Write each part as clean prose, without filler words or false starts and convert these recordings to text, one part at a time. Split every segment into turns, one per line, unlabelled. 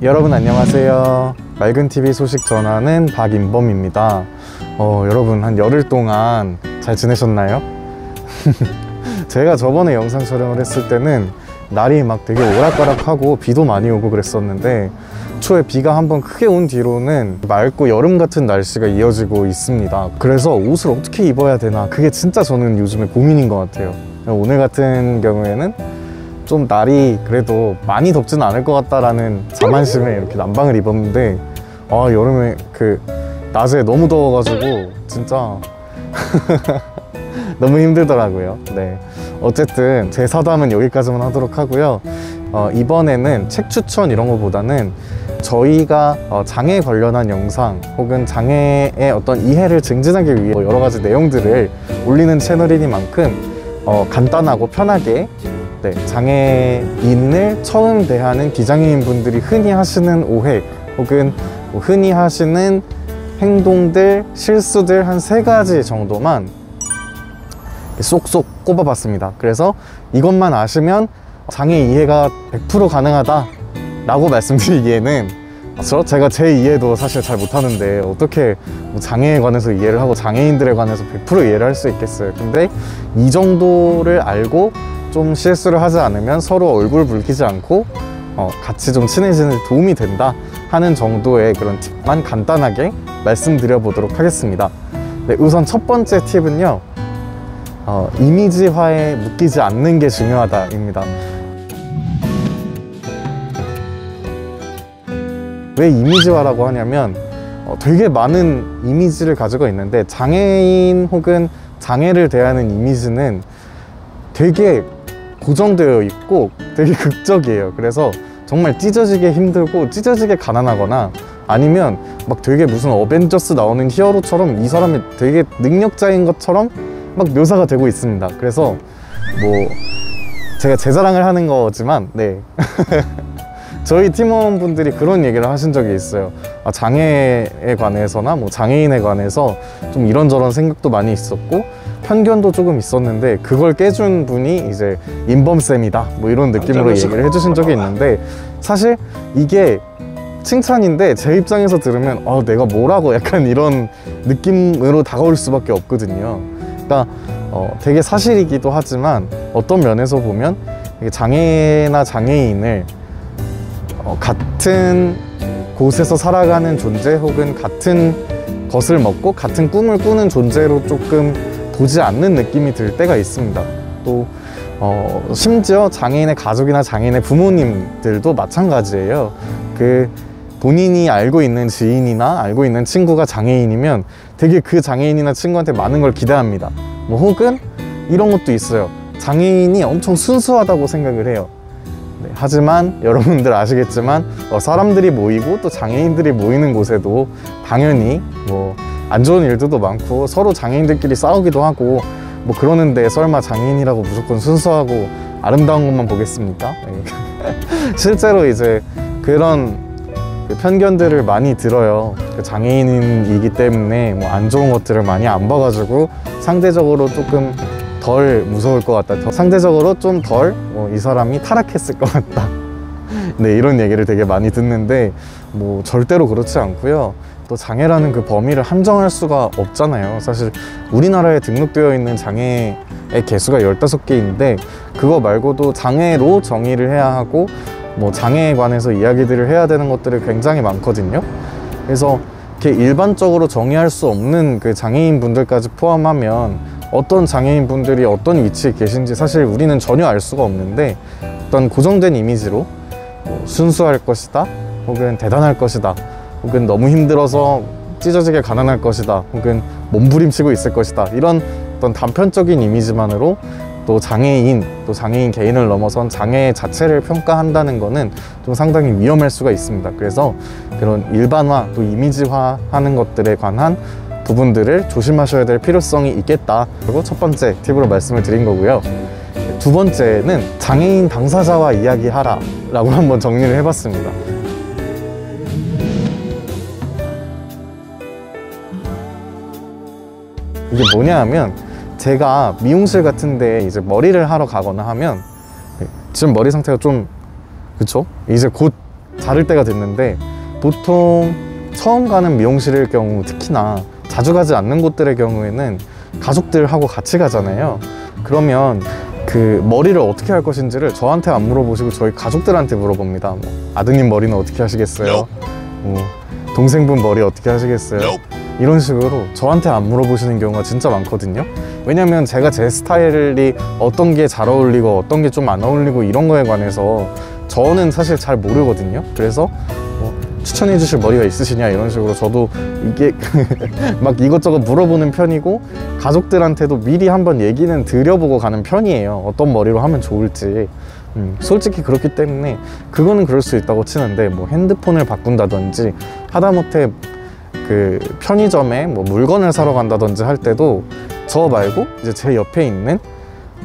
여러분 안녕하세요. 맑은TV 소식 전하는 박인범입니다. 여러분 한 열흘 동안 잘 지내셨나요? 제가 저번에 영상 촬영을 했을 때는 날이 막 되게 오락가락하고 비도 많이 오고 그랬었는데 초에 비가 한번 크게 온 뒤로는 맑고 여름 같은 날씨가 이어지고 있습니다. 그래서 옷을 어떻게 입어야 되나, 그게 진짜 저는 요즘에 고민인 것 같아요. 오늘 같은 경우에는 좀 날이 그래도 많이 덥지는 않을 것 같다라는 자만심에 이렇게 난방을 입었는데 여름에 낮에 너무 더워가지고 진짜 너무 힘들더라고요. 네, 어쨌든 제 사담은 여기까지만 하도록 하고요. 이번에는 책 추천 이런 거보다는 저희가 장애 관련한 영상 혹은 장애의 어떤 이해를 증진하기 위해 여러 가지 내용들을 올리는 채널이니만큼 간단하고 편하게 장애인을 처음 대하는 비장애인 분들이 흔히 하시는 오해 혹은 흔히 하시는 행동들, 실수들 한 3가지 정도만 쏙쏙 꼽아봤습니다. 그래서 이것만 아시면 장애 이해가 100% 가능하다 라고 말씀드리기에는 제가 제 이해도 사실 잘 못하는데 어떻게 장애에 관해서 이해를 하고 장애인들에 관해서 100% 이해를 할 수 있겠어요. 근데 이 정도를 알고 좀 실수를 하지 않으면 서로 얼굴 붉히지 않고 같이 좀 친해지는 데 도움이 된다 하는 정도의 그런 팁만 간단하게 말씀드려 보도록 하겠습니다. 네, 우선 첫 번째 팁은요, 이미지화에 묶이지 않는 게 중요하다입니다. 왜 이미지화라고 하냐면 되게 많은 이미지를 가지고 있는데 장애인 혹은 장애를 대하는 이미지는 되게 고정되어 있고 되게 극적이에요. 그래서 정말 찢어지게 힘들고 찢어지게 가난하거나 아니면 막 되게 무슨 어벤져스 나오는 히어로처럼 이 사람이 되게 능력자인 것처럼 막 묘사가 되고 있습니다. 그래서 제가 제 자랑을 하는 거지만 저희 팀원분들이 그런 얘기를 하신 적이 있어요. 장애에 관해서나 장애인에 관해서 좀 이런저런 생각도 많이 있었고 편견도 조금 있었는데 그걸 깨준 분이 이제 인범쌤이다 이런 느낌으로 얘기를 해주신 적이 있는데, 사실 이게 칭찬인데 제 입장에서 들으면 내가 뭐라고 약간 이런 느낌으로 다가올 수밖에 없거든요. 그러니까 되게 사실이기도 하지만 어떤 면에서 보면 장애나 장애인을 같은 곳에서 살아가는 존재 혹은 같은 것을 먹고 같은 꿈을 꾸는 존재로 조금 보지 않는 느낌이 들 때가 있습니다. 또 심지어 장애인의 가족이나 장애인의 부모님들도 마찬가지예요. 본인이 알고 있는 지인이나 알고 있는 친구가 장애인이면 되게 그 장애인이나 친구한테 많은 걸 기대합니다. 혹은 이런 것도 있어요. 장애인이 엄청 순수하다고 생각을 해요. 하지만 여러분들 아시겠지만 사람들이 모이고 또 장애인들이 모이는 곳에도 당연히 안 좋은 일들도 많고 서로 장애인들끼리 싸우기도 하고 그러는데 설마 장애인이라고 무조건 순수하고 아름다운 것만 보겠습니까? 실제로 이제 그런 편견들을 많이 들어요. 장애인이기 때문에 안 좋은 것들을 많이 안 봐가지고 상대적으로 조금 덜 무서울 것 같다, 상대적으로 좀 덜 이 사람이 타락했을 것 같다 이런 얘기를 되게 많이 듣는데 절대로 그렇지 않고요. 또 장애라는 그 범위를 한정할 수가 없잖아요. 사실 우리나라에 등록되어 있는 장애의 개수가 15개인데 그거 말고도 장애로 정의를 해야 하고 장애에 관해서 이야기들을 해야 되는 것들이 굉장히 많거든요. 그래서 이렇게 일반적으로 정의할 수 없는 그 장애인 분들까지 포함하면 어떤 장애인 분들이 어떤 위치에 계신지 사실 우리는 전혀 알 수가 없는데 어떤 고정된 이미지로 순수할 것이다 혹은 대단할 것이다 혹은 너무 힘들어서 찢어지게 가난할 것이다 혹은 몸부림치고 있을 것이다, 이런 어떤 단편적인 이미지만으로 또 장애인 개인을 넘어선 장애 자체를 평가한다는 거는 좀 상당히 위험할 수가 있습니다. 그래서 그런 일반화 또 이미지화 하는 것들에 관한 부분들을 조심하셔야 될 필요성이 있겠다. 그리고 첫 번째 팁으로 말씀을 드린 거고요. 두 번째는 장애인 당사자와 이야기하라 라고 한번 정리를 해봤습니다. 이게 뭐냐 하면 제가 미용실 같은데 이제 머리를 하러 가거나 하면 지금 머리 상태가 좀 그쵸? 이제 곧 자를 때가 됐는데 보통 처음 가는 미용실일 경우, 특히나 자주 가지 않는 곳들의 경우에는 가족들하고 같이 가잖아요. 그러면 그 머리를 어떻게 할 것인지를 저한테 안 물어보시고 저희 가족들한테 물어봅니다. 뭐, 아드님 머리는 어떻게 하시겠어요? 동생분 머리 어떻게 하시겠어요? 이런 식으로 저한테 안 물어보시는 경우가 진짜 많거든요. 왜냐면 제가 제 스타일이 어떤 게 잘 어울리고 어떤 게 좀 안 어울리고 이런 거에 관해서 저는 사실 잘 모르거든요. 그래서 추천해 주실 머리가 있으시냐 이런 식으로 저도 이게 막 이것저것 물어보는 편이고, 가족들한테도 미리 한번 얘기는 드려보고 가는 편이에요. 어떤 머리로 하면 좋을지. 솔직히 그렇기 때문에 그거는 그럴 수 있다고 치는데, 뭐 핸드폰을 바꾼다든지 하다못해 그 편의점에 뭐 물건을 사러 간다든지 할 때도 저 말고 이제 제 옆에 있는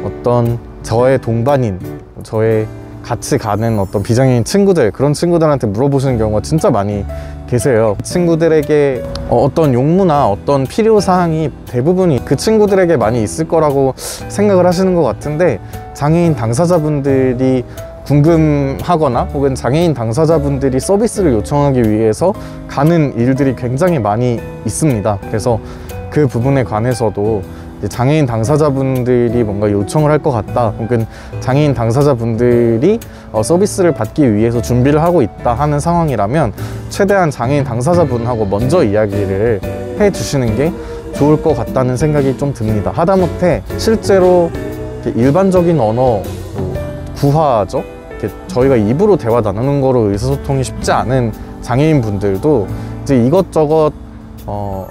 어떤 저의 동반인, 저의 같이 가는 어떤 비장애인 친구들, 그런 친구들한테 물어보시는 경우가 진짜 많이 계세요. 친구들에게 어떤 용무나 어떤 필요사항이 대부분이 그 친구들에게 많이 있을 거라고 생각을 하시는 것 같은데, 장애인 당사자분들이 궁금하거나 혹은 장애인 당사자분들이 서비스를 요청하기 위해서 가는 일들이 굉장히 많이 있습니다. 그래서 그 부분에 관해서도 장애인 당사자분들이 뭔가 요청을 할 것 같다, 혹은 장애인 당사자분들이 서비스를 받기 위해서 준비를 하고 있다 하는 상황이라면 최대한 장애인 당사자분하고 먼저 이야기를 해 주시는 게 좋을 것 같다는 생각이 좀 듭니다. 하다못해 실제로 일반적인 언어, 구화죠, 저희가 입으로 대화 나누는 거로 의사소통이 쉽지 않은 장애인 분들도 이제 이것저것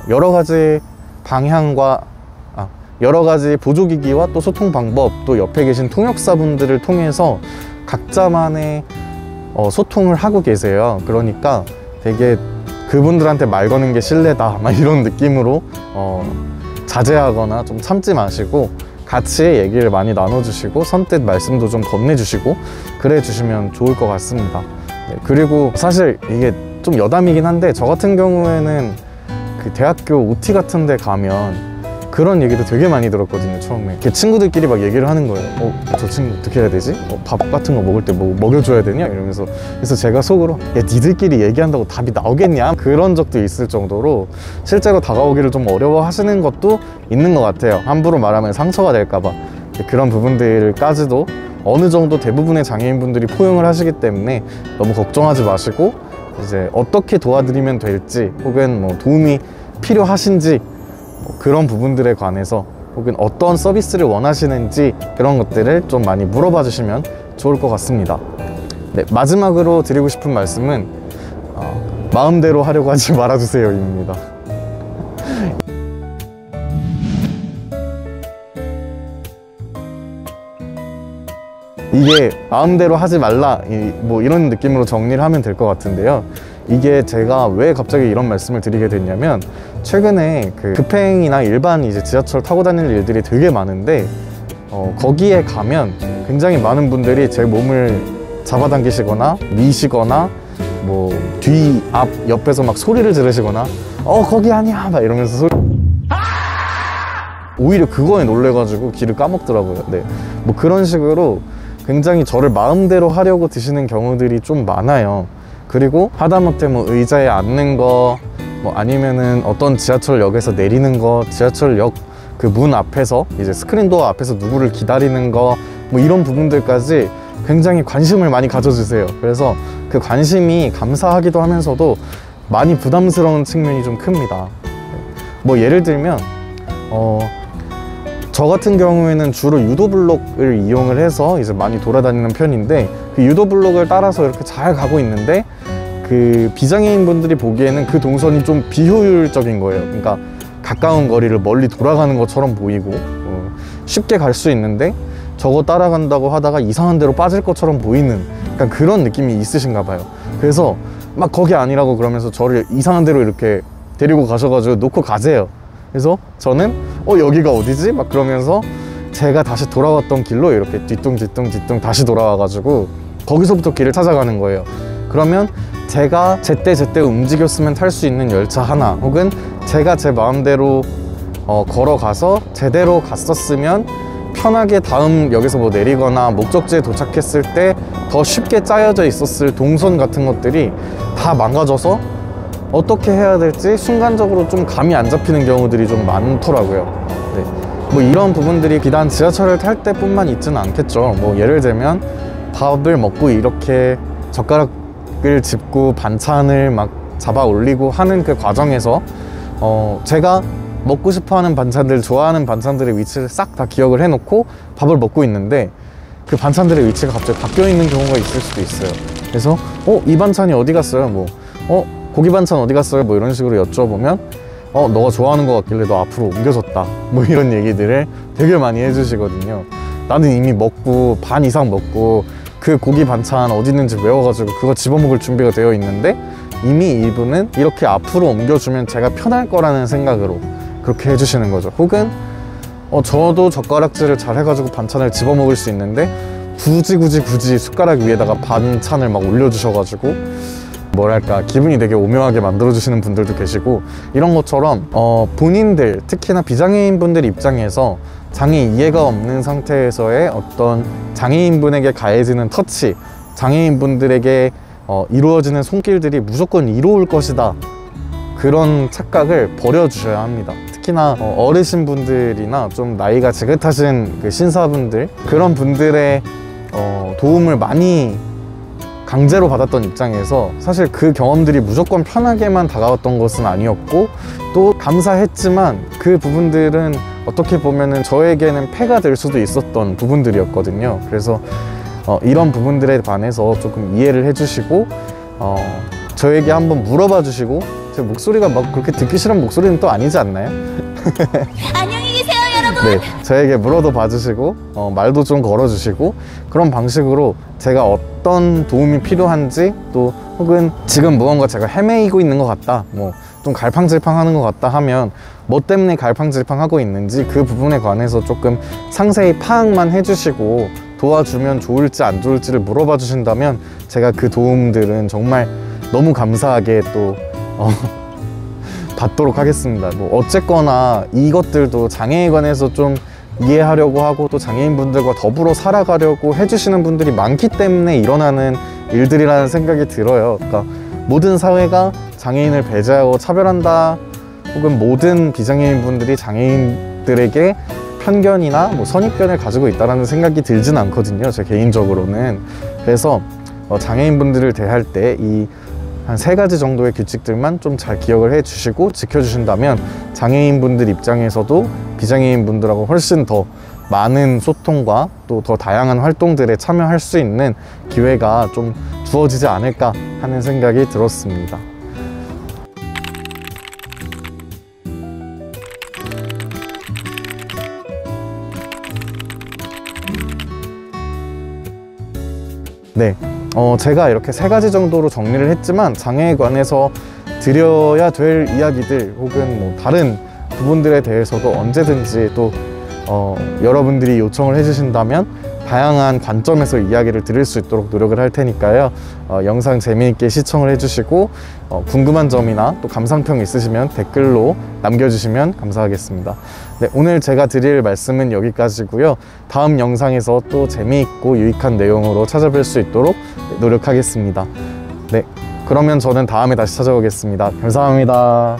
여러 가지 방향과 여러 가지 보조기기와 또 소통 방법, 또 옆에 계신 통역사분들을 통해서 각자만의 소통을 하고 계세요. 그러니까 되게 그분들한테 말 거는 게 실례다 막 이런 느낌으로 자제하거나 좀 참지 마시고 같이 얘기를 많이 나눠주시고 선뜻 말씀도 좀 건네주시고 그래 주시면 좋을 것 같습니다. 네, 그리고 사실 이게 좀 여담이긴 한데, 저 같은 경우에는 그 대학교 OT 같은 데 가면 그런 얘기도 되게 많이 들었거든요. 처음에 친구들끼리 막 얘기를 하는 거예요. 저 친구 어떻게 해야 되지? 밥 같은 거 먹을 때 뭐 먹여줘야 되냐? 이러면서. 그래서 제가 속으로 야, 니들끼리 얘기한다고 답이 나오겠냐? 그런 적도 있을 정도로 실제로 다가오기를 좀 어려워 하시는 것도 있는 것 같아요. 함부로 말하면 상처가 될까 봐. 그런 부분들까지도 어느 정도 대부분의 장애인분들이 포용을 하시기 때문에 너무 걱정하지 마시고, 이제 어떻게 도와드리면 될지 혹은 뭐 도움이 필요하신지 그런 부분들에 관해서 혹은 어떤 서비스를 원하시는지 그런 것들을 좀 많이 물어봐 주시면 좋을 것 같습니다. 네, 마지막으로 드리고 싶은 말씀은 마음대로 하려고 하지 말아주세요 입니다. 이게 마음대로 하지 말라 뭐 이런 느낌으로 정리를 하면 될 것 같은데요. 이게 제가 왜 갑자기 이런 말씀을 드리게 됐냐면, 최근에 그 급행이나 일반 이제 지하철 타고 다닐 일들이 되게 많은데 거기에 가면 굉장히 많은 분들이 제 몸을 잡아당기시거나 미시거나 뭐 뒤, 앞, 옆에서 막 소리를 지르시거나 거기 아니야 막 이러면서 오히려 그거에 놀래가지고 길을 까먹더라고요. 네, 뭐 그런 식으로 굉장히 저를 마음대로 하려고 드시는 경우들이 좀 많아요. 그리고 하다못해 뭐 의자에 앉는 거, 뭐 아니면은 어떤 지하철역에서 내리는 거, 지하철역 그 문 앞에서 이제 스크린도어 앞에서 누구를 기다리는 거, 뭐 이런 부분들까지 굉장히 관심을 많이 가져주세요. 그래서 그 관심이 감사하기도 하면서도 많이 부담스러운 측면이 좀 큽니다. 뭐 예를 들면 저 같은 경우에는 주로 유도블록을 이용을 해서 이제 많이 돌아다니는 편인데, 그 유도블록을 따라서 이렇게 잘 가고 있는데 그 비장애인 분들이 보기에는 그 동선이 좀 비효율적인 거예요. 그러니까 가까운 거리를 멀리 돌아가는 것처럼 보이고 쉽게 갈 수 있는데 저거 따라간다고 하다가 이상한 데로 빠질 것처럼 보이는 약간 그런 느낌이 있으신가 봐요. 그래서 막 거기 아니라고 그러면서 저를 이상한 데로 이렇게 데리고 가셔가지고 놓고 가세요. 그래서 저는 여기가 어디지? 막 그러면서 제가 다시 돌아왔던 길로 이렇게 뒤뚱 다시 돌아와가지고 거기서부터 길을 찾아가는 거예요. 그러면 제가 제때 움직였으면 탈 수 있는 열차 하나, 혹은 제가 제 마음대로 걸어가서 제대로 갔었으면 편하게 다음 역에서 뭐 내리거나 목적지에 도착했을 때 더 쉽게 짜여져 있었을 동선 같은 것들이 다 망가져서 어떻게 해야 될지 순간적으로 좀 감이 안 잡히는 경우들이 좀 많더라고요. 네. 뭐 이런 부분들이 비단 지하철을 탈 때뿐만 있지는 않겠죠. 뭐 예를 들면 밥을 먹고 이렇게 젓가락을 짚고 반찬을 막 잡아 올리고 하는 그 과정에서 제가 먹고 싶어하는 반찬들, 좋아하는 반찬들의 위치를 싹 다 기억을 해놓고 밥을 먹고 있는데 그 반찬들의 위치가 갑자기 바뀌어 있는 경우가 있을 수도 있어요. 그래서 이 반찬이 어디 갔어요? 뭐 고기 반찬 어디 갔어요? 뭐 이런 식으로 여쭤보면 너가 좋아하는 거 같길래 너 앞으로 옮겨졌다, 뭐 이런 얘기들을 되게 많이 해주시거든요. 나는 이미 먹고 반 이상 먹고 그 고기 반찬 어디 있는지 외워가지고 그거 집어먹을 준비가 되어 있는데 이미 이분은 이렇게 앞으로 옮겨주면 제가 편할 거라는 생각으로 그렇게 해주시는 거죠. 혹은 저도 젓가락질을 잘 해가지고 반찬을 집어먹을 수 있는데 굳이 숟가락 위에다가 반찬을 막 올려주셔가지고 뭐랄까 기분이 되게 오묘하게 만들어주시는 분들도 계시고, 이런 것처럼 본인들, 특히나 비장애인 분들 입장에서 장애 이해가 없는 상태에서의 어떤 장애인분에게 가해지는 터치, 장애인분들에게 이루어지는 손길들이 무조건 이로울 것이다, 그런 착각을 버려주셔야 합니다. 특히나 어르신분들이나 좀 나이가 지긋하신 그 신사분들, 그런 분들의 도움을 많이 강제로 받았던 입장에서 사실 그 경험들이 무조건 편하게만 다가왔던 것은 아니었고, 또 감사했지만 그 부분들은 어떻게 보면은 저에게는 폐가 될 수도 있었던 부분들이었거든요. 그래서 이런 부분들에 반해서 조금 이해를 해주시고 저에게 한번 물어봐 주시고, 제 목소리가 막 그렇게 듣기 싫은 목소리는 또 아니지 않나요?
안녕히 계세요, 여러분.
네, 저에게 물어도 봐주시고 말도 좀 걸어주시고, 그런 방식으로 제가 어떤 도움이 필요한지, 또 혹은 지금 무언가 제가 헤매이고 있는 것 같다, 뭐 좀 갈팡질팡하는 것 같다 하면 뭐 때문에 갈팡질팡하고 있는지 그 부분에 관해서 조금 상세히 파악만 해주시고 도와주면 좋을지 안 좋을지를 물어봐 주신다면 제가 그 도움들은 정말 너무 감사하게 또 받도록 하겠습니다. 뭐 어쨌거나 이것들도 장애에 관해서 좀 이해하려고 하고 또 장애인분들과 더불어 살아가려고 해주시는 분들이 많기 때문에 일어나는 일들이라는 생각이 들어요. 그러니까 모든 사회가 장애인을 배제하고 차별한다, 혹은 모든 비장애인분들이 장애인들에게 편견이나 뭐 선입견을 가지고 있다는 생각이 들진 않거든요, 제 개인적으로는. 그래서 장애인분들을 대할 때 이 한 3가지 정도의 규칙들만 좀 잘 기억을 해 주시고 지켜주신다면 장애인분들 입장에서도 비장애인분들하고 훨씬 더 많은 소통과 또 더 다양한 활동들에 참여할 수 있는 기회가 좀 주어지지 않을까 하는 생각이 들었습니다. 네, 제가 이렇게 3가지 정도로 정리를 했지만 장애에 관해서 드려야 될 이야기들 혹은 뭐 다른 부분들에 대해서도 언제든지 또 여러분들이 요청을 해주신다면 다양한 관점에서 이야기를 드릴 수 있도록 노력을 할 테니까요. 영상 재미있게 시청을 해주시고 궁금한 점이나 또 감상평 있으시면 댓글로 남겨주시면 감사하겠습니다. 네, 오늘 제가 드릴 말씀은 여기까지고요. 다음 영상에서 또 재미있고 유익한 내용으로 찾아뵐 수 있도록 노력하겠습니다. 네, 그러면 저는 다음에 다시 찾아오겠습니다. 감사합니다.